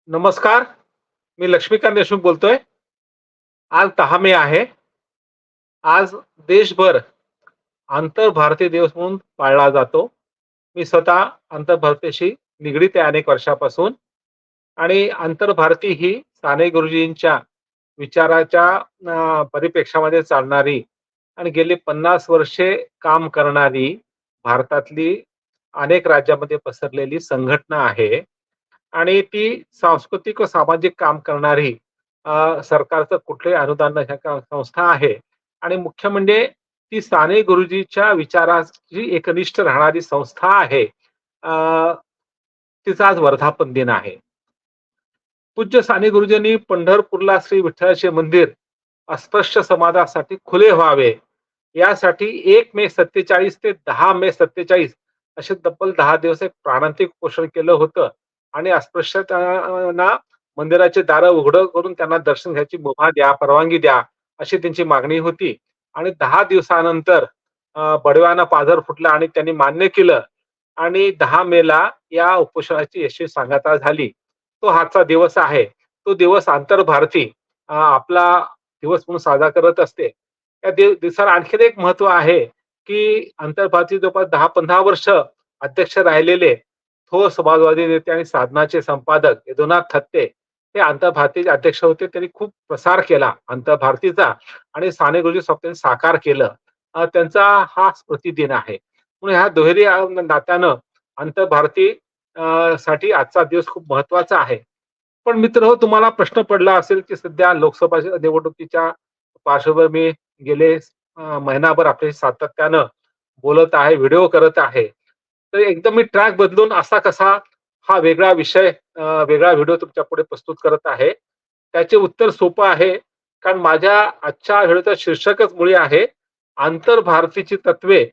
नमस्कार. मी लक्ष्मीकांत देशमुख बोलतोय. आज 10 मे आहे. आज देशभर आंतरभारतीय दिवस म्हणून पाळला जातो. मी स्वतः आंतरभारतीयाशी निगडीत आहे अनेक वर्षापासून आणि आंतरभारती ही साने गुरुजींच्या विचाराच्या परिप्रेक्ष्यामध्ये चालणारी आणि गेली 50 वर्षे काम करणारी भारतातली अनेक राज्यामध्ये पसरलेली संघटना आहे. आणि ती सांस्कृतिक व सामाजिक काम करणारी सरकारचं कुठलंही अनुदान नसलेली संस्था आहे. आणि मुख्य म्हणजे ती साने गुरुजीच्या विचाराची एकनिष्ठ राहणारी संस्था आहे. अ, तिचा आज वर्धापन दिन आहे. पूज्य साने गुरुजींनी पंढरपूरला श्री विठ्ठलाचे मंदिर अस्पृश्य समाजासाठी खुले व्हावे, यासाठी 1 मे 47 ते 10 मे 47 असे तब्बल 10 दिवस एक प्राणांतिक उपोषण केलं होतं. आणि अस्पृश्यांना मंदिराचे दारं उघडं करून त्यांना दर्शन घ्यायची मुभा द्या, परवानगी द्या, अशी त्यांची मागणी होती. आणि 10 दिवसानंतर बडव्यानं पाझर फुटला आणि त्यांनी मान्य केलं. आणि 10 मेला या उपोषणाची यशस्वी सांगता झाली. तो आजचा दिवस आहे. तो दिवस आंतरभारती आपला दिवस म्हणून साजरा करत असते. त्या दिवसाला आणखीन एक महत्व आहे, की आंतरभारती जवळपास 10-15 वर्ष अध्यक्ष राहिलेले थोर समाजवादी नेते आणि साधनाचे संपादक यदुनाथ थत्ते हे आंतरभारतीचे अध्यक्ष होते. त्यांनी खूप प्रसार केला आंतरभारतीचा आणि साने गुरुजी स्वतःने साकार केलं. त्यांचा हा स्मृतिदिन आहे. म्हणून ह्या दुहेरी नात्यानं आंतरभारती साठी आजचा दिवस खूप महत्वाचा आहे. पण मित्रहो, तुम्हाला प्रश्न पडला असेल, की सध्या लोकसभा निवडणुकीच्या पार्श्वभूमीवर मी गेले महिनाभर आपल्याशी सातत्यानं बोलत आहे, व्हिडिओ करत आहे. तर एकदम मी ट्रॅक बदलून असा कसा हा वेगळा विषय वेगळा व्हिडिओ तुमच्यापुढे प्रस्तुत करत आहे. त्याचे उत्तर सोपं आहे. कारण माझ्या आजच्या व्हिडिओचं शीर्षकच मुळी आहे, आंतरभारतीची तत्वे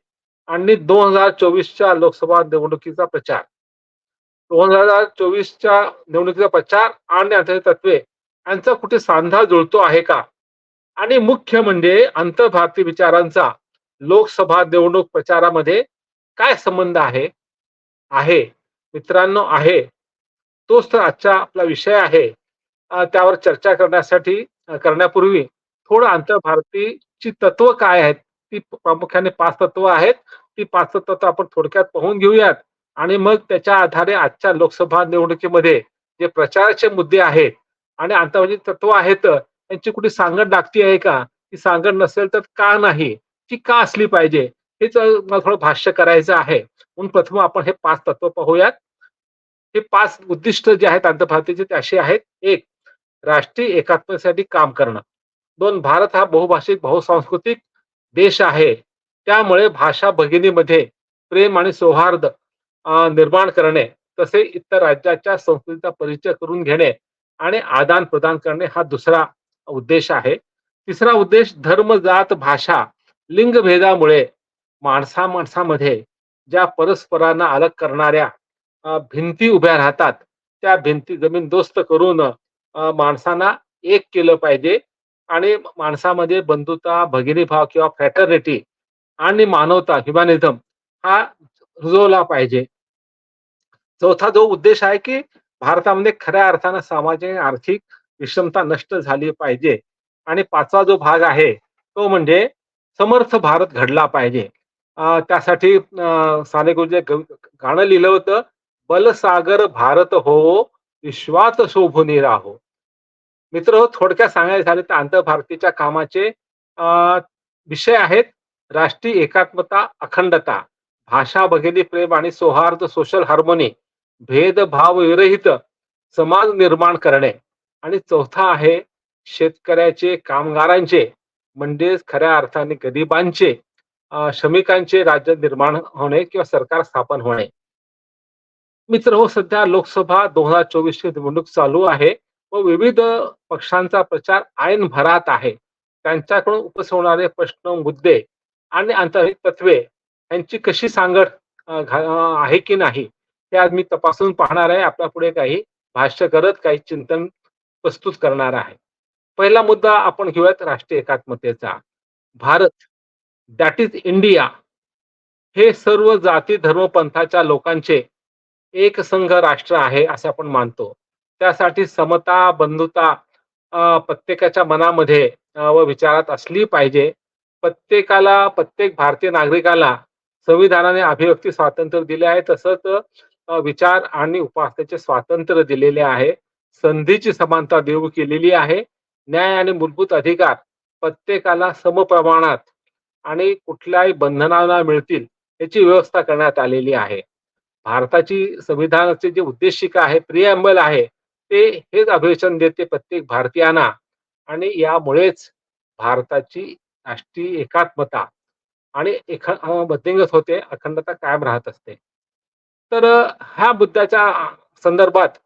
आणि 2024च्या लोकसभा निवडणुकीचा प्रचार. 2024च्या निवडणुकीचा प्रचार आणि आंतरिक तत्वे यांचा कुठे सांधा जुळतो आहे का? आणि मुख्य म्हणजे आंतरभारतीय विचारांचा लोकसभा निवडणूक प्रचारामध्ये काय संबंध आहे? आहे. मित्रांनो, आहे. तोच तर आजचा आपला विषय आहे. त्यावर चर्चा करण्यासाठी करण्यापूर्वी थोडं आंतरभारतीची तत्व काय आहेत? ती प्रामुख्याने 5 तत्व आहेत. ती 5 तत्व आपण थोडक्यात पाहून घेऊयात आणि मग त्याच्या आधारे आजच्या लोकसभा निवडणुकीमध्ये जे प्रचाराचे मुद्दे आहेत आणि आंतरभारतीय तत्व आहेत, त्यांची कुठे सांगड लागती आहे का? ती सांगड नसेल तर का नाही? ती का असली पाहिजे? हेच मला थोडं भाष्य करायचं आहे. म्हणून प्रथम आपण हे 5 तत्व पाहूयात. हे 5 उद्दिष्ट जे आहेत आंतरभारतीचे ते असे आहेत. 1. राष्ट्रीय एकात्मतेसाठी काम करणं. 2. भारत हा बहुभाषिक, बहुसांस्कृतिक देश आहे. त्यामुळे भाषा भगिनीमध्ये प्रेम आणि सौहार्द निर्माण करणे, तसे इतर राज्याच्या संस्कृतीचा परिचय करून घेणे आणि आदान-प्रदान करणे हा दुसरा उद्देश आहे. तिसरा उद्देश धर्म, जात, भाषा, लिंगभेदामुळे माणसा-माणसामध्ये ज्या परस्परांना अलग करणाऱ्या भिंती उभ्या राहतात, त्या भिंती जमीनदोस्त करून माणसांना एक केलं पाहिजे आणि माणसामध्ये बंधुता, भगिनीभाव किंवा फ्रॅटर्निटी आणि मानवता, ह्युमॅनिझम हा रुजवला पाहिजे. चौथा जो उद्देश आहे, की भारतामध्ये खऱ्या अर्थानं सामाजिक आणि आर्थिक विषमता नष्ट झाली पाहिजे. आणि 5वा जो भाग आहे, तो म्हणजे समर्थ भारत घडला पाहिजे. त्यासाठी साने गुरुजी गाणं लिहिलं होतं, "बलसागर भारत हो, विश्वात शोभूनी राहो." मित्रहो, थोडक्यात सांगायचं झालं तर आंतरभारतीच्या कामाचे अ, विषय आहेत राष्ट्रीय एकात्मता, अखंडता, भाषा भगिनी प्रेम आणि सौहार्द, सोशल हार्मोनी, भेदभाव विरहित समाज निर्माण करणे. आणि चौथा आहे शेतकऱ्याचे, कामगारांचे म्हणजेच खऱ्या अर्थाने गरिबांचे, श्रमिकांचे राज्य निर्माण होणे किंवा सरकार स्थापन होणे. मित्रहो, सध्या लोकसभा 2024ची निवडणूक चालू आहे व विविध पक्षांचा प्रचार ऐन भरात आहे. त्यांच्याकडून उपसवणारे प्रश्न, मुद्दे आणि आंतरिक तत्वे यांची कशी सांगड आहे की नाही, हे आज मी तपासून पाहणार आहे. आपल्या पुढे काही भाष्य करत काही चिंतन प्रस्तुत करणार आहे. पहिला मुद्दा आपण घेऊयात राष्ट्रीय एकात्मतेचा. भारत, दॅट इज इंडिया, हे सर्व जाती धर्म पंथाच्या लोकांचे एक संघ राष्ट्र आहे असे आपण मानतो. त्यासाठी समता, बंधुता प्रत्येकाच्या मनामध्ये व विचारात असली पाहिजे. प्रत्येक भारतीय नागरिकाला संविधानाने अभिव्यक्ती स्वातंत्र्य दिले आहे. तसंच विचार आणि उपासनेचे स्वातंत्र्य दिलेले आहे. संधीची समानता देऊ केलेली आहे. न्याय आणि मूलभूत अधिकार प्रत्येकाला समप्रमाणात आणि कुठल्याही बंधनाला मिळतील याची व्यवस्था करण्यात आलेली आहे. भारताची संविधानाचे जे उद्देशिका आहे, प्रिअम्बल आहे, ते हेच अभिवचन देते प्रत्येक भारतीयांना आणि यामुळेच भारताची राष्ट्रीय एकात्मता आणि बद्धिंगत होते, अखंडता कायम राहत असते. तर ह्या मुद्द्याच्या संदर्भात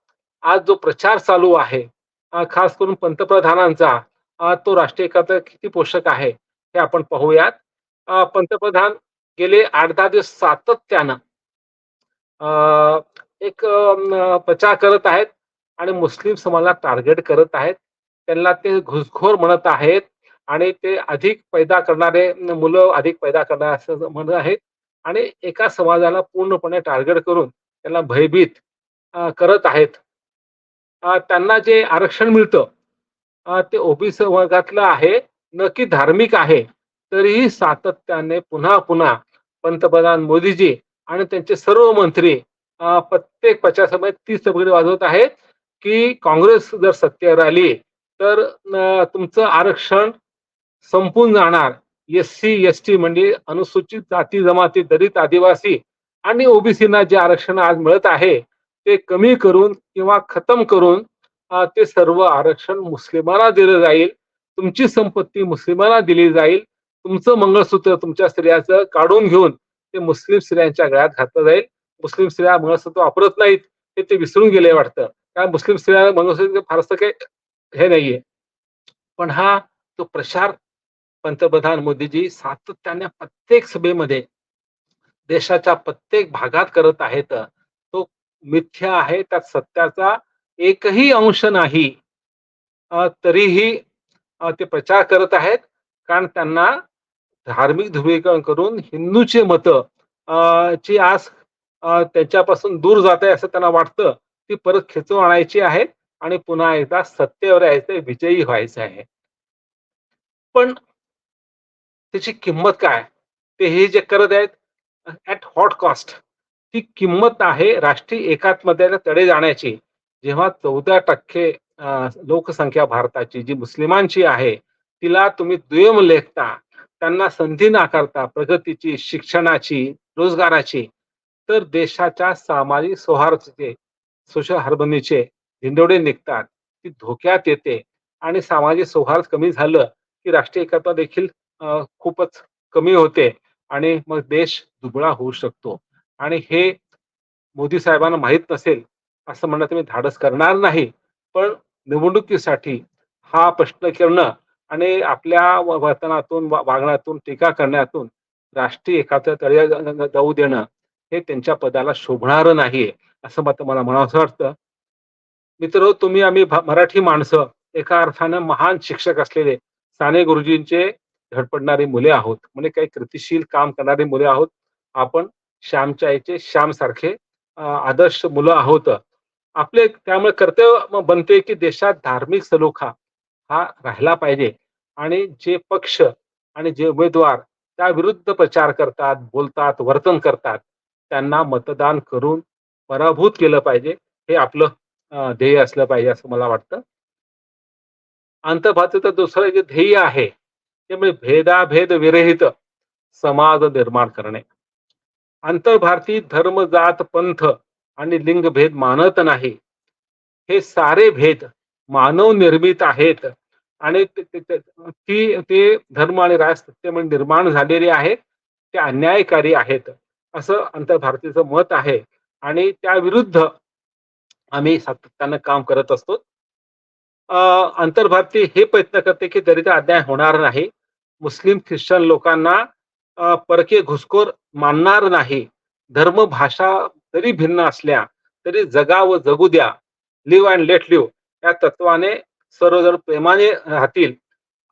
आज जो प्रचार चालू आहे, खास करून पंतप्रधानांचा, तो राष्ट्रीय एकात्मता किती पोषक आहे हे आपण पाहूयात. पंतप्रधान गेले 8-10 दिवस सातत्यानं एक प्रचार करत आहेत आणि मुस्लिम समाजाला टार्गेट करत आहेत. त्यांना ते घुसखोर म्हणत आहेत आणि ते अधिक पैदा करणारे मुलं अधिक पैदा करणारे असं म्हणत आहेत आणि एका समाजाला पूर्णपणे टार्गेट करून त्यांना भयभीत करत आहेत. त्यांना जे आरक्षण मिळतं ते ओबीसी वर्गातलं आहे, न की धार्मिक आहे. तरीही सातत्याने पुन्हा पुन्हा पंतप्रधान मोदीजी आणि त्यांचे सर्व मंत्री प्रत्येक प्रचार सभेत तीच तबकडी वाजवत आहेत, की काँग्रेस जर सत्तेवर आली तर तुमचं आरक्षण संपून जाणार. एस-सी, एस-टी म्हणजे अनुसूचित जाती जमाती, दलित, आदिवासी आणि ओबीसींना जे आरक्षण आज मिळत आहे ते कमी करून किंवा खतम करून ते सर्व आरक्षण मुस्लिमांना दिलं जाईल. तुमची संपत्ती मुस्लिमांना दिली जाईल. तुमचं मंगळसूत्र तुमच्या स्त्रियाचं काढून घेऊन ते मुस्लिम स्त्रियांच्या गळ्यात घातलं जाईल. मुस्लिम स्त्रिया मंगळसूत्र वापरत नाहीत हे ते विसरून गेले वाटतं. कारण मुस्लिम स्त्रिया मंगळसूत्र फारसं काही हे नाहीये. पण हा तो प्रचार पंतप्रधान मोदीजी सातत्याने प्रत्येक सभेमध्ये देशाच्या प्रत्येक भागात करत आहेत. तो मिथ्या आहे, त्यात सत्याचा एकही अंश नाही. तरीही ते प्रचार करत आहेत कारण त्यांना धार्मिक ध्रुवीकरण करून हिंदूची मतं ची आस त्यांच्यापासून दूर जात आहे असं त्यांना वाटतं. ती परत खेचून आणायची आहे आणि पुन्हा एकदा सत्तेवर यायचंय, विजयी व्हायचं आहे. पण त्याची किंमत काय? ते हे जे करत आहेत ॲट व्हॉट कॉस्ट? ती किंमत आहे राष्ट्रीय एकात्मतेला तडे जाण्याची. जेव्हा 14% लोकसंख्या भारताची जी मुस्लिमांची आहे, तिला तुम्ही दुय्यम लेखता, त्यांना संधी नाकारता प्रगतीची, शिक्षणाची, रोजगाराची, तर देशाच्या सामाजिक सौहार्दाचे, सोशल हार्मनीचे धिंडोडे निघतात. ती धोक्यात येते आणि सामाजिक सौहार्द कमी झालं, की राष्ट्रीय एकात्मता देखील खूपच कमी होते आणि मग देश दुबळा होऊ शकतो. आणि हे मोदी साहेबांना माहीत नसेल असं म्हणण्याचं मी धाडस करणार नाही. पण निवडणुकीसाठी हा प्रश्न करणं आणि आपल्या वर्तनातून, वागण्यातून, टीका करण्यातून राष्ट्रीय एकात्मता तडे जाऊ देणं हे त्यांच्या पदाला शोभणारं नाहीये, असं मला म्हणावसं वाटतं. मित्र तुम्ही आम्ही मराठी माणसं एका अर्थानं महान शिक्षक असलेले साने गुरुजींचे धडपडणारी मुले आहोत. म्हणजे काही कृतिशील काम करणारी मुले आहोत. आपण श्यामच्या आईचे श्याम सारखे आदर्श मुलं आहोत. आपले त्यामुळे कर्तव्य बनते की देशात धार्मिक सलोखा हा राहिला पाहिजे आणि जे पक्ष आणि जे उमेदवार त्या विरुद्ध प्रचार करतात, बोलतात, वर्तन करतात, त्यांना मतदान करून पराभूत केलं पाहिजे. हे आपलं ध्येय असलं पाहिजे असं मला वाटतं. आंतरभारतीचं दुसरं जे ध्येय आहे ते म्हणजे भेदाभेद विरहित समाज निर्माण करणे. आंतरभारती धर्म, जात, पंथ आणि लिंगभेद मानत नाही. हे सारे भेद मानव निर्मित आहेत आणि ते धर्म आणि राजसत्तेमुळे निर्माण झालेले आहेत. ते अन्यायकारी आहेत असं आंतरभारतीचं मत आहे आणि त्या विरुद्ध आम्ही सातत्यानं काम करत असतो. आंतरभारती हे प्रयत्न करते की दलित अन्याय होणार नाही. मुस्लिम ख्रिश्चन लोकांना परकीय घुसखोर मानणार नाही. धर्म, भाषा जरी भिन्न असल्या तरी जगा व जगू द्या, लिव्ह अँड लेट लिव्ह या तत्वाने सर्वजण प्रेमाने राहतील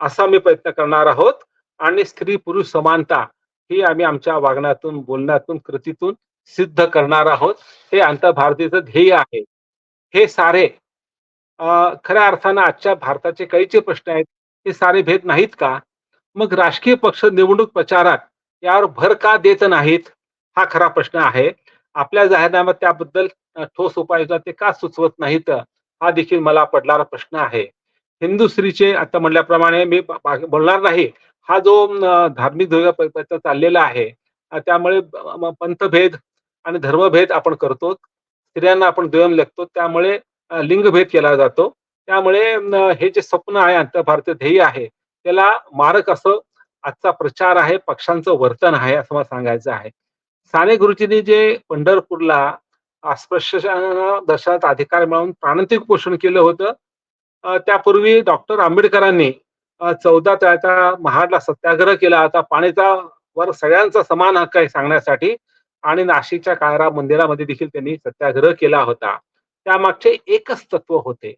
असा मी प्रयत्न करणार आहोत. आणि स्त्री पुरुष समानता ही आम्ही आमच्या वागण्यातून, बोलण्यातून, कृतीतून सिद्ध करणार आहोत. हे आंतरभारतीचं ध्येय आहे. हे सारे खऱ्या अर्थानं आजच्या भारताचे कैचे प्रश्न आहेत, हे सारे भेद नाहीत का? मग राजकीय पक्ष निवडणूक प्रचारात यावर भर का देत नाहीत? हा खरा प्रश्न आहे. आपल्या जाहीरनाम्यात त्याबद्दल ठोस उपाययोजना ते का सुचवत नाहीत? हा देखील मला पडणारा प्रश्न आहे. हिंदू स्त्रीचे आता म्हटल्याप्रमाणे मी बोलणार नाही. हा जो धार्मिक ध्येय चाललेला आहे, त्यामुळे पंथभेद आणि धर्मभेद आपण करतो. स्त्रियांना आपण दुय्यम लेखतो. त्यामुळे लिंगभेद केला जातो. त्यामुळे हे जे स्वप्न आहे, आंतरभारतीय ध्येय आहे, त्याला मारक असं आजचा प्रचार आहे, पक्षांचं वर्तन आहे, असं मला सांगायचं आहे. साने गुरुजींनी जे पंढरपूरला अस्पृश्यांना दर्शनाचा अधिकार मिळवून प्राणांतिक पोषण केलं होतं, त्यापूर्वी डॉक्टर आंबेडकरांनी 14 तळ्याचा महाडला सत्याग्रह केला होता. पाण्याचा वर सगळ्यांचा समान हक्क आहे सांगण्यासाठी आणि नाशिकच्या काळाराम मंदिरामध्ये देखील त्यांनी सत्याग्रह केला होता. त्यामागचे एकच तत्व होते.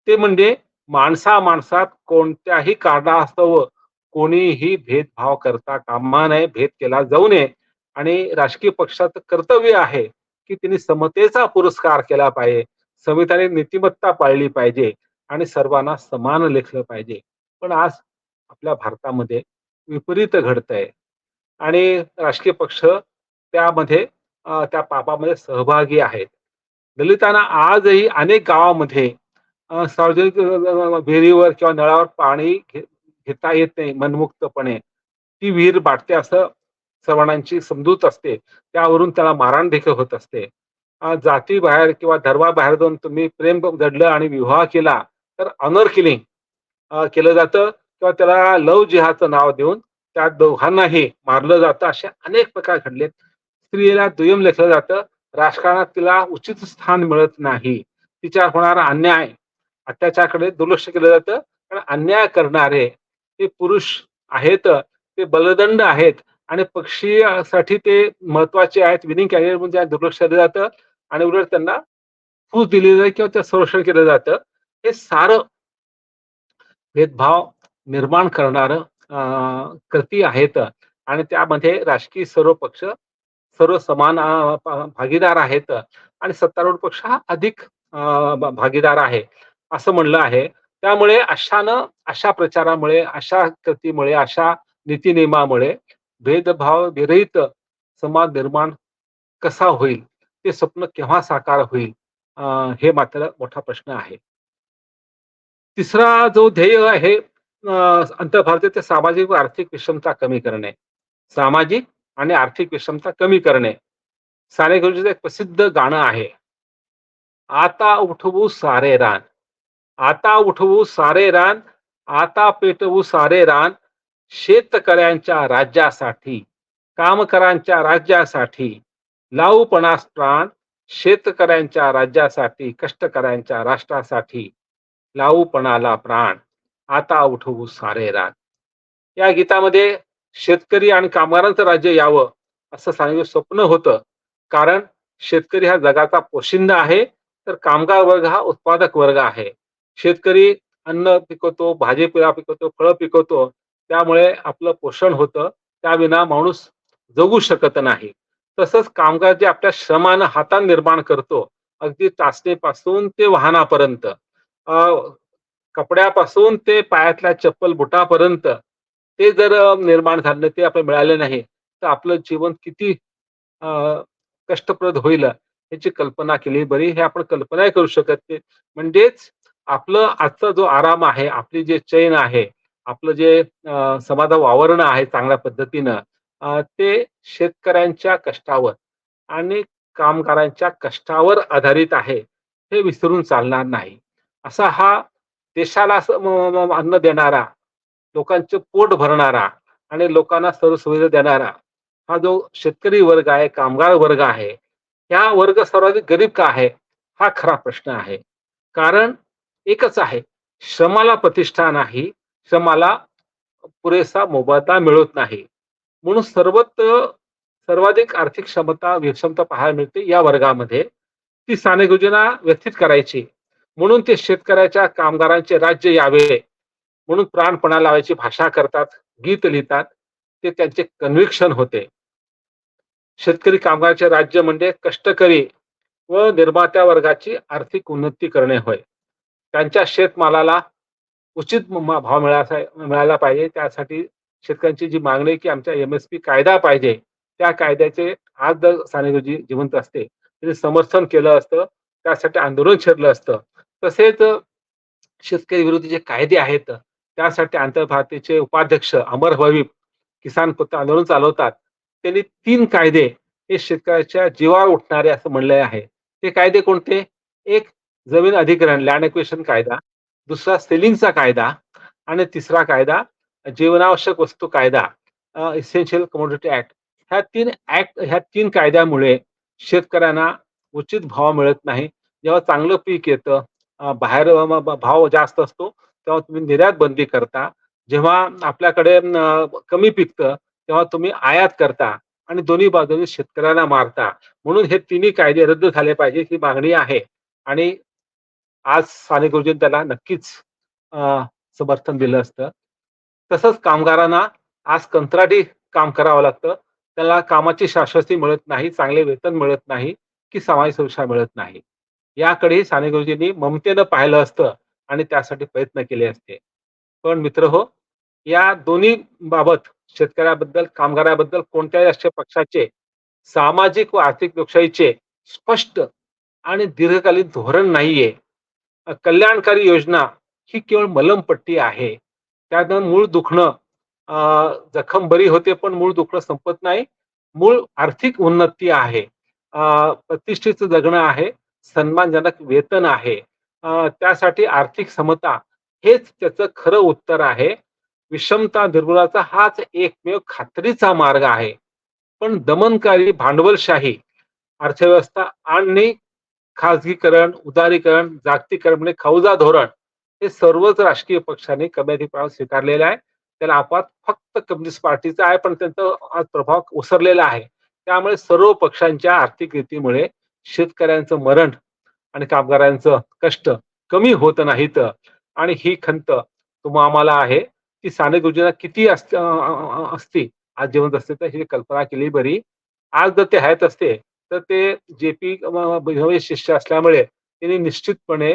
ते म्हणजे माणसा-माणसात कोणत्याही कारणास्तव कोणीही भेदभाव करता कामा नये, भेद केला जाऊ नये आणि राजकीय पक्षाचं कर्तव्य आहे, की त्यांनी समतेचा पुरस्कार केला पाहिजे. संविधानिक नीतिमत्ता पाळली पाहिजे आणि सर्वांना समान लेखलं पाहिजे. पण आज आपल्या भारतामध्ये विपरीत घडतंय आणि राजकीय पक्ष त्यामध्ये त्या पापामध्ये सहभागी आहेत. दलितांना आजही अनेक गावामध्ये सार्वजनिक विहिरीवर किंवा नळावर पाणी घेता येत नाही मनमुक्तपणे. ती विहीर बाटते असं सर्वांची समजूत असते. त्यावरून त्याला मारहाण देखील होत असते. जातीबाहेर किंवा धर्माबाहेर जाऊन तुम्ही प्रेम जडलं आणि विवाह केला, तर ऑनर किलिंग केलं जातं किंवा त्याला लव्ह जिहादचं नाव देऊन त्या दोघांनाही मारलं जातं. असे अनेक प्रकार घडलेत. स्त्रियेला दुय्यम लेखलं जातं. राजकारणात तिला उचित स्थान मिळत नाही. तिच्यावर होणारा अन्याय, अत्याचाराकडे दुर्लक्ष केलं जातं. कारण अन्याय करणारे ते पुरुष आहेत, ते बलदंड आहेत आणि पक्षीसाठी ते महत्वाचे आहेत. विनिंग कॅरियर म्हणून त्या दुर्लक्ष केलं जातं आणि उलट त्यांना फूस दिली जाते किंवा ते संरक्षण केलं जातं. हे सारं भेदभाव निर्माण करणारं कृती आहेत आणि त्यामध्ये राजकीय सर्व पक्ष सर्व समान भागीदार आहेत आणि सत्तारूढ पक्ष हा अधिक भागीदार आहे असं म्हणलं आहे. त्यामुळे अशा प्रचारामुळे, अशा कृतीमुळे, अशा नीती-नियमामुळे भेदभाव विरहित समाज निर्माण कसा होईल? ते स्वप्न केव्हा साकार होईल? हे मात्र मोठा प्रश्न आहे. तिसरा जो ध्येय आहे आंतरभारतीय ते सामाजिक व आर्थिक विषमता कमी करणे. सामाजिक आणि आर्थिक विषमता कमी करणे. साने गुरुजींचं एक प्रसिद्ध गाणं आहे. आता उठवू सारे रान, आता उठवू सारे रान, आता पेटवू सारे रान, शेतकऱ्यांच्या राज्यासाठी, कामकरांच्या राज्यासाठी, लावू पणास प्राण, शेतकऱ्यांच्या राज्यासाठी, कष्टकऱ्यांच्या राष्ट्रासाठी, लावू पणाला प्राण, आता उठवू सारे रान. या गीतामध्ये शेतकरी आणि कामगारांचं राज्य यावं असं सांगितलं स्वप्न होतं. कारण शेतकरी हा जगाचा पोशिंदा आहे, तर कामगार वर्ग हा उत्पादक वर्ग आहे. शेतकरी अन्न पिकवतो, भाजीपाला पिकवतो, फळं पिकवतो. त्यामुळे आपलं पोषण होतं. त्याविना माणूस जगू शकत नाही. तसंच कामगार जे आपल्या श्रमानं हातानं निर्माण करतो, अगदी चाचणीपासून ते वाहनापर्यंत, कपड्यापासून ते पायातल्या चप्पल बुटापर्यंत ते जर निर्माण झालं, ते आपल्याला मिळालं नाही, तर आपलं जीवन किती अ, कष्टप्रद होईल याची कल्पना केली बरी. हे आपण कल्पनाही करू शकत नाही. म्हणजेच आपलं आजचा जो आराम आहे, आपली जे चैन आहे, आपलं जे समाधान वावरणं आहे चांगल्या पद्धतीनं, ते शेतकऱ्यांच्या कष्टावर आणि कामगारांच्या कष्टावर आधारित आहे. हे विसरून चालणार नाही. असा हा देशाला असं अन्न देणारा, लोकांचं पोट भरणारा आणि लोकांना सर्व सुविधा देणारा हा जो शेतकरी वर्ग आहे, कामगार वर्ग आहे, हा वर्ग सर्वाधिक गरीब का आहे? हा खरा प्रश्न आहे. कारण एकच आहे, श्रमाला प्रतिष्ठा नाही, श्रमाला पुरेसा मोबदला मिळत नाही. म्हणून सर्वाधिक आर्थिक विषमता पाहायला मिळते या वर्गामध्ये. ती साने गुरुजींना व्यथित करायची. म्हणून ते शेतकऱ्याच्या, कामगारांचे राज्य यावे म्हणून प्राणपणा लावायची भाषा करतात, गीत लिहितात. ते त्यांचे कन्व्हिक्शन होते. शेतकरी कामगाराचे राज्य म्हणजे कष्टकरी व निर्मात्या वर्गाची आर्थिक उन्नती करणे होय. त्यांच्या शेतमालाला उचित भाव मिळायला पाहिजे. त्यासाठी शेतकऱ्यांची जी मागणी आहे, की आमच्या एम-एस-पी कायदा पाहिजे. त्या कायद्याचे आज जर साने गुरुजी जिवंत असते, त्यांनी समर्थन केलं असतं. त्यासाठी आंदोलन छेडलं असतं. तसेच शेतकरी विरोधी जे कायदे आहेत, त्यासाठी आंतरभारतीचे उपाध्यक्ष अमर हबीब किसान पत्र आंदोलन चालवतात. त्यांनी 3 कायदे हे शेतकऱ्याच्या जीवावर उठणारे असं म्हणले आहे. ते कायदे कोणते? एक जमीन अधिग्रहण लँड एक्विजिशन कायदा, दुसरा सेलिंगचा कायदा आणि तिसरा कायदा जीवनावश्यक वस्तू कायदा इसेन्शियल कमोडिटी ॲक्ट. ह्या 3 कायद्यामुळे शेतकऱ्यांना उचित भाव मिळत नाही. जेव्हा चांगलं पीक येतं, बाहेर भाव जास्त असतो, तेव्हा तुम्ही निर्यात बंदी करता. जेव्हा आपल्याकडे कमी पिकतं, तेव्हा तुम्ही आयात करता आणि दोन्ही बाजूंनी शेतकऱ्यांना मारता. म्हणून हे तिन्ही कायदे रद्द झाले पाहिजे ही मागणी आहे आणि आज साने गुरुजींनी त्याला नक्कीच समर्थन दिलं असतं. तसंच कामगारांना आज कंत्राटी काम करावं लागतं. त्याला कामाची शाश्वती मिळत नाही, चांगले वेतन मिळत नाही, की समाज सुरक्षा मिळत नाही. याकडेही साने गुरुजींनी ममतेनं पाहिलं असतं आणि त्यासाठी प्रयत्न केले असते. पण मित्रहो, या दोन्ही बाबत शेतकऱ्याबद्दल, कामगाराबद्दल कोणत्याही राष्ट्रीय पक्षाचे सामाजिक व आर्थिक लोकशाहीचे स्पष्ट आणि दीर्घकालीन धोरण नाहीये. कल्याणकारी योजना ही केवळ मलमपट्टी आहे. त्यातून मूळ दुखणं जखम बरी होते, पण मूळ दुखणं संपत नाही. मूळ आर्थिक उन्नती आहे. प्रतिष्ठेचं जगणं आहे. सन्मानजनक वेतन आहे. त्यासाठी आर्थिक समता हेच त्याचं खरं उत्तर आहे. विषमता निर्मूलनाचा हाच एकमेव खात्रीचा मार्ग आहे. पण दमनकारी भांडवलशाही अर्थव्यवस्था आणि खाजगीकरण, उदारीकरण, जागतिकीकरण म्हणजे खौजा धोरण हे सर्वच राजकीय पक्षांनी कमी अधिक प्रमाणात स्वीकारलेलं आहे. त्याला अपवाद फक्त कम्युनिस्ट पार्टीचा आहे, पण त्यांचा आज प्रभाव ओसरलेला आहे. त्यामुळे सर्व पक्षांच्या आर्थिक नीतीमुळे शेतकऱ्यांचं मरण आणि कामगारांचं कष्ट कमी होत नाहीत आणि ही खंत आम्हाला आहे. ती साने गुरुजींना किती असती आज जिवंत असते तर ही कल्पना केली बरी. आज जर ते हयात असते तर ते जे-पी शिष्य असल्यामुळे त्यांनी निश्चितपणे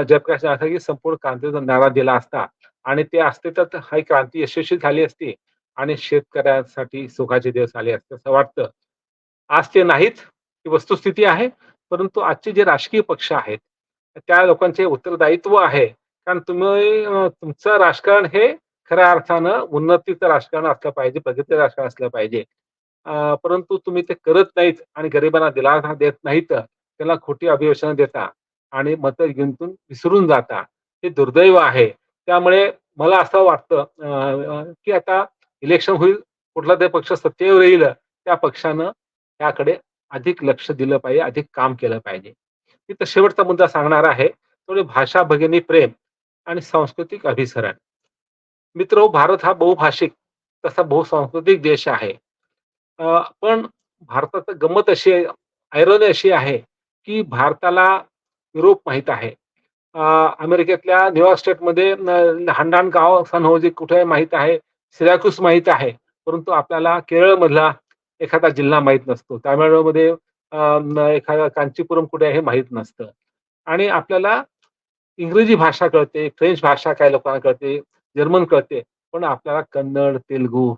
जयप्रकाश नारायण संपूर्ण क्रांतीचा नारा दिला असता आणि ते असते तर ही क्रांती यशस्वी झाली असती आणि शेतकऱ्यांसाठी सुखाचे दिवस आले असते असं वाटतं. आज ते नाहीत, ही वस्तुस्थिती आहे. परंतु आजचे जे राजकीय पक्ष आहेत, त्या लोकांचे उत्तरदायित्व आहे. कारण तुम्ही तुमचं राजकारण हे खऱ्या अर्थानं उन्नतीचं राजकारण असलं पाहिजे, प्रगतीचं राजकारण असलं पाहिजे. परंतु तुम्ही ते करत नाहीत आणि गरिबांना दिलासा देत नाहीत. त्याला खोटी अभिभाषणं देता आणि मतं जिंकून विसरून जाता. हे दुर्दैव आहे. त्यामुळे मला असं वाटतं की आता इलेक्शन होईल, कुठलातरी पक्ष सत्तेवर येईल, त्या पक्षानं त्याकडे अधिक लक्ष दिलं पाहिजे, अधिक काम केलं पाहिजे. मी तर शेवटचा मुद्दा सांगणार आहे, तो म्हणजे भाषा भगिनी प्रेम आणि सांस्कृतिक अभिसरण. मित्रहो, भारत हा बहुभाषिक तसा बहुसांस्कृतिक देश आहे. पण भारताचं गंमत अशी आहे, ऐरोनी अशी आहे, की भारताला युरोप माहीत आहे. अ, अमेरिकेतल्या न्यूयॉर्क स्टेटमध्ये लहान-लहान गाव सन होजे कुठे आहे माहीत आहे. सिरॅक्यूस माहीत आहे. परंतु आपल्याला केरळमधला एखादा जिल्हा माहीत नसतो. तामिळनाडूमध्ये एखादा कांचीपुरम कुठे आहे हे माहीत नसतं. आणि आपल्याला इंग्रजी भाषा कळते, फ्रेंच भाषा काही लोकांना कळते, जर्मन कळते. पण आपल्याला कन्नड, तेलुगू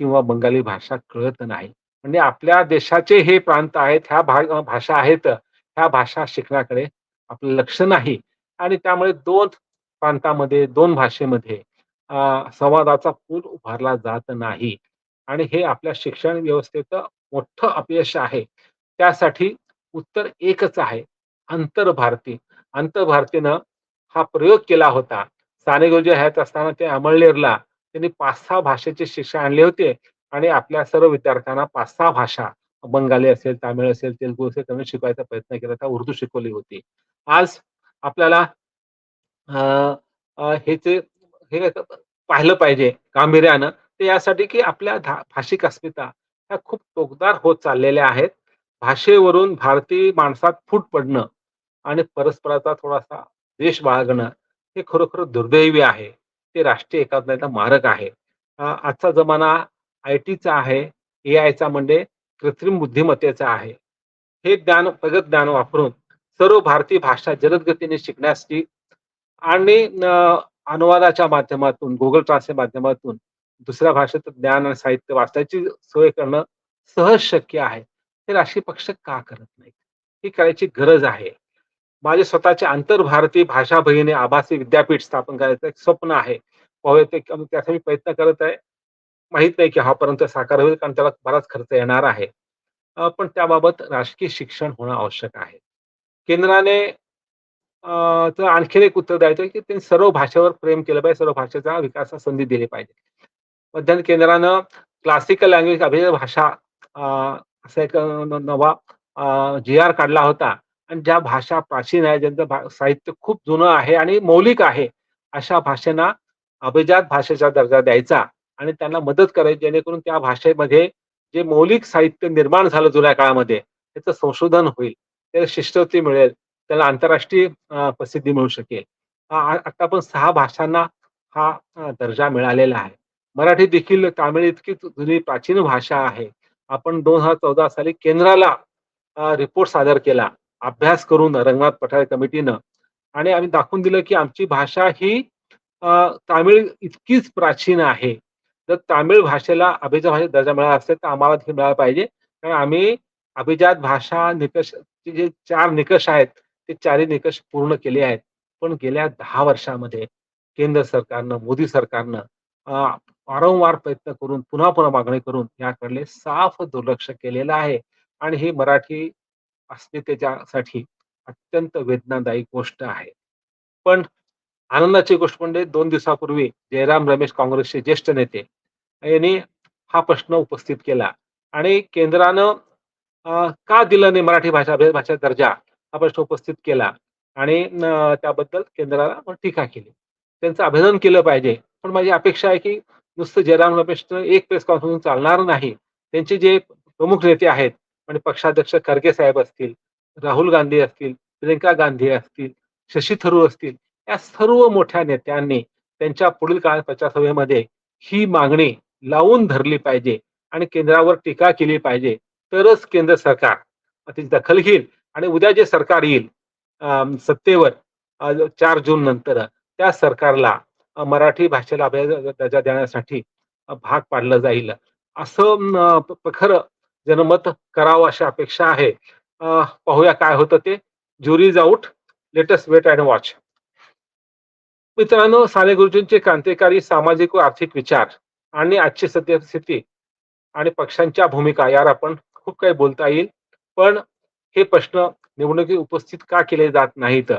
किंवा बंगाली भाषा कळत नाही. म्हणजे आपल्या देशाचे हे प्रांत आहेत, ह्या भाषा आहेत, ह्या भाषा शिकण्याकडे आपलं लक्ष नाही आणि त्यामुळे 2 प्रांतामध्ये, 2 भाषेमध्ये संवादाचा पूल उभारला जात नाही आणि हे आपल्या शिक्षण व्यवस्थेचं मोठं अपयश आहे. त्यासाठी उत्तर एकच आहे, आंतरभारती. आंतरभारतीनं हा प्रयोग केला होता. साने गुरुजी हयात असताना ते अमळनेरला त्यांनी 5-6 भाषेचे शिक्षण आणले होते आणि आपल्या सर्व विद्यार्थ्यांना 5-6 भाषा बंगाली असेल, तामिळ असेल, तेलुगू असेल, कन्नड शिकवायचा प्रयत्न केला होता. उर्दू शिकवली होती. आज आपल्याला अ, अ, हे जे हे पाहिलं पाहिजे गांभीर्यानं, ते यासाठी की आपल्या भाषिक अस्मिता ह्या खूप तोकदार होत चाललेल्या आहेत. भाषेवरून भारतीय माणसात फूट पडणं आणि परस्पराचा थोडासा द्वेष बाळगणं हे खरोखर दुर्दैवी आहे. ते राष्ट्रीय एकात्मतेचा मारक आहे. आजचा जमाना आय-टीचा आहे, एआयचा म्हणजे कृत्रिम बुद्धिमत्तेचा आहे. हे प्रगत ज्ञान वापरून सर्व भारतीय भाषा जलद गतीने शिकण्याची आणि अनुवादाच्या माध्यमातून, Google Translate माध्यमातून दुसऱ्या भाषेत ज्ञान आणि साहित्य वाचायची सोय करणं सहज शक्य आहे. हे राष्ट्रीय पक्ष का करत नाहीत? ही करायची गरज आहे. माझे स्वतःचे आंतरभारतीय भाषा भगिनी आभासी विद्यापीठ स्थापन करायचं एक स्वप्न आहे. पाहूया ते त्यासाठी मी प्रयत्न करत आहे. माहीत नाही की हापर्यंत साकार होईल कारण त्याला बराच खर्च येणार आहे. पण त्याबाबत राजकीय शिक्षण होणं आवश्यक आहे. केंद्राने तर आणखीन एक उत्तर द्यायचं की त्यांनी सर्व भाषेवर प्रेम केलं पाहिजे, सर्व भाषेचा विकासास संधी दिली पाहिजे. मध्यंतरी केंद्रानं क्लासिकल लँग्वेज अभिजात भाषा अ, असा एक नवा जी-आर काढला होता आणि ज्या भाषा प्राचीन आहे, ज्यांचं साहित्य खूप जुनं आहे आणि मौलिक आहे, अशा भाषांना अभिजात भाषेचा दर्जा द्यायचा आणि त्यांना मदत करायची जेणेकरून त्या भाषेमध्ये जे मौलिक साहित्य निर्माण झालं जुन्या काळामध्ये, त्याचं संशोधन होईल, त्याला शिष्यवृत्ती मिळेल, त्याला आंतरराष्ट्रीय प्रसिद्धी मिळू शकेल. आता पण 6 भाषांना हा दर्जा मिळालेला आहे. मराठी देखील तामिळ इतकी जुनी प्राचीन भाषा आहे. आपण 2014 साली केंद्राला रिपोर्ट सादर केला. अभ्यास करून रंगनाथ पठारे कमिटीनं आणि आम्ही दाखवून दिलं, की आमची भाषा ही तामिळ इतकीच प्राचीन आहे. जर तामिळ भाषेला अभिजात भाषेचा दर्जा मिळाला असेल, तर आम्हाला देखील मिळाला पाहिजे. कारण आम्ही अभिजात भाषा निकषचे जे 4 निकष आहेत, ते 4ही निकष पूर्ण केले आहेत. पण गेल्या 10 वर्षामध्ये केंद्र सरकारनं, मोदी सरकारनं अ, वारंवार प्रयत्न करून, पुन्हा-पुन्हा मागणी करून याकडे साफ दुर्लक्ष केलेलं आहे आणि ही मराठी अस्मितेच्यासाठी अत्यंत वेदनादायी गोष्ट आहे. पण आनंदाची गोष्ट म्हणजे 2 दिवसापूर्वी जयराम रमेश काँग्रेसचे ज्येष्ठ नेते यांनी हा प्रश्न उपस्थित केला आणि केंद्रानं का दिलं नाही मराठी भाषा भाषा दर्जा हा प्रश्न उपस्थित केला आणि त्याबद्दल केंद्राला आपण टीका केली. त्यांचं अभिनंदन केलं पाहिजे. पण माझी अपेक्षा आहे की नुसतं जयराम रमेशचं एक प्रेस कॉन्फरन्स चालणार नाही. त्यांचे जे प्रमुख नेते आहेत म्हणजे पक्षाध्यक्ष खरगे साहेब असतील, राहुल गांधी असतील, प्रियंका गांधी असतील, शशी थरूर असतील, या सर्व मोठ्या नेत्यांनी त्यांच्या पुढील काळात प्रचार सभेमध्ये ही मागणी लावून धरली पाहिजे आणि केंद्रावर टीका केली पाहिजे. तरच केंद्र सरकार त्याची दखल घेईल आणि उद्या जे सरकार येईल सत्तेवर 4 जून नंतर त्या सरकारला मराठी भाषेला दर्जा देण्यासाठी भाग पाडलं जाईल. असं प्रखर जनमत करावं अशी अपेक्षा आहे. पाहूया काय होतं ते. Jury is out. Let us wait and watch. मित्रांनो, साने गुरुजींचे क्रांतिकारी सामाजिक व आर्थिक विचार आणि आजची सद्यस्थिती आणि पक्षांच्या भूमिका यावर आपण खूप काही बोलता येईल. पण हे प्रश्न निवडणुकीत उपस्थित का केले जात नाहीत?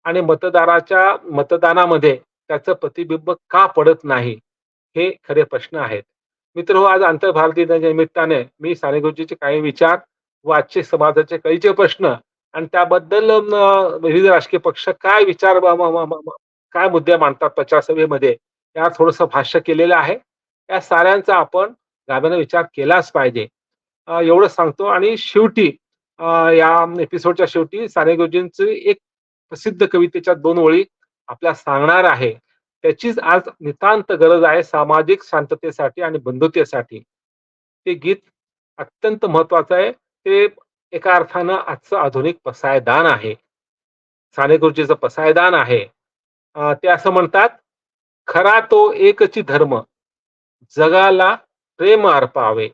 आणि मतदानामध्ये त्याचं प्रतिबिंब का पडत नाही? हे खरे प्रश्न आहेत. मित्रहो, आज आंतरभारतीय दिनाच्या निमित्ताने मी साने गुरुजींचे काही विचार व आजचे समाजाचे कळीचे प्रश्न आणि त्याबद्दल विविध राजकीय पक्ष काय विचार काय मुद्दे मांडतात प्रचार सभेमध्ये, यावर थोडंसं भाष्य केलेलं आहे. या साऱ्यांचा आपण गाभ्याने विचार केलाच पाहिजे. एवढं सांगतो आणि शेवटी अ, या एपिसोडच्या शेवटी साने गुरुजींची एक प्रसिद्ध कवितेच्या 2 ओळी आपल्याला सांगणार आहे. त्याचीच आज नितांत गरज आहे सामाजिक शांततेसाठी आणि बंधुतेसाठी. ते गीत अत्यंत महत्वाचं आहे. ते एका अर्थानं आजचं आधुनिक पसायदान आहे. साने गुरुजींचं पसायदान आहे. ते असं म्हणतात, "खरा तो एकची धर्म, जगाला प्रेम अर्पावे.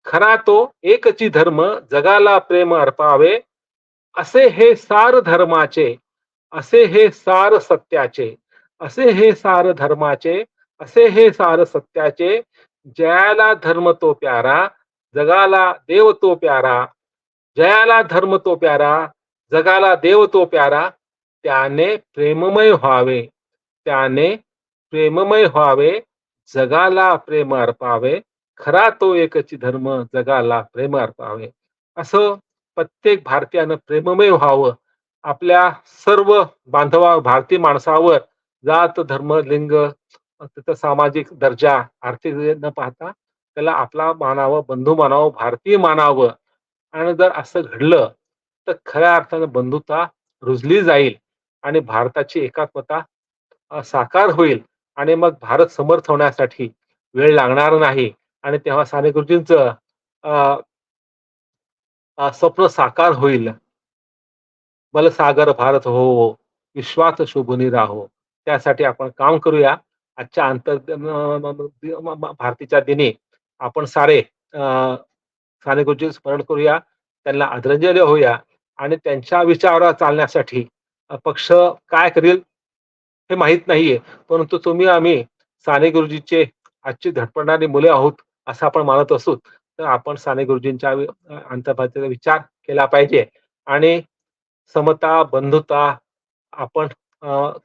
खरा तो एकची धर्म, जगाला प्रेम अर्पावे. असे हे सार धर्माचे, असे हे सार सत्याचे, असे हे सार धर्माचे, असे हे सार सत्याचे. जयाला धर्म तो प्यारा, जगाला देव तो प्यारा. जयाला धर्म तो प्यारा, जगाला देव तो प्यारा. त्याने प्रेममय व्हावे, त्याने प्रेममय व्हावे, जगाला प्रेम अर्पावे. खरा तो एकची धर्म, जगाला प्रेम अर्पावे." असं प्रत्येक भारतीयानं प्रेममय व्हावं. आपल्या सर्व भारतीय माणसावर जात, धर्म, लिंग, त्याचा सामाजिक दर्जा, आर्थिक न पाहता त्याला आपला मानावं, बंधू मानावं, भारतीय मानावं. आणि जर असं घडलं, तर खऱ्या अर्थानं बंधुता रुजली जाईल आणि भारताची एकात्मता साकार होईल आणि मग भारत समर्थ होण्यासाठी वेळ लागणार नाही आणि तेव्हा साने गुरुजींचं अ, स्वप्न साकार होईल. "बलसागर भारत हो, विश्वात शोभूनी राहो. त्यासाठी आपण काम करूया. आजच्या भारतीच्या दिनी आपण सारे साने गुरुजींचं स्मरण करूया. त्यांना आदरांजली वाहूया आणि त्यांच्या विचारावर चालण्यासाठी पक्ष काय करेल हे माहीत नाहीये. परंतु तुम्ही आम्ही साने गुरुजींचे आजची धडपडणारी मुले आहोत, असं आपण मानत असू. तर आपण साने गुरुजींच्या अंतर्भागाचा विचार केला पाहिजे आणि समता, बंधुता आपण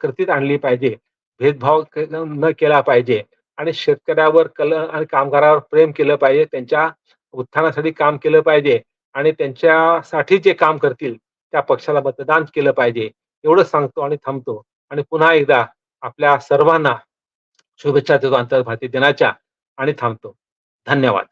कृतीत आणली पाहिजे. भेदभाव न केला पाहिजे आणि शेतकऱ्यावर आणि कामगारावर प्रेम केलं पाहिजे. त्यांच्या उत्थानासाठी काम केलं पाहिजे आणि त्यांच्यासाठी जे काम करतील त्या पक्षाला मतदान केलं पाहिजे. एवढंच सांगतो आणि थांबतो आणि पुन्हा एकदा आपल्या सर्वांना शुभेच्छा देतो आंतरभारतीय दिनाच्या आणि थांबतो. धन्यवाद.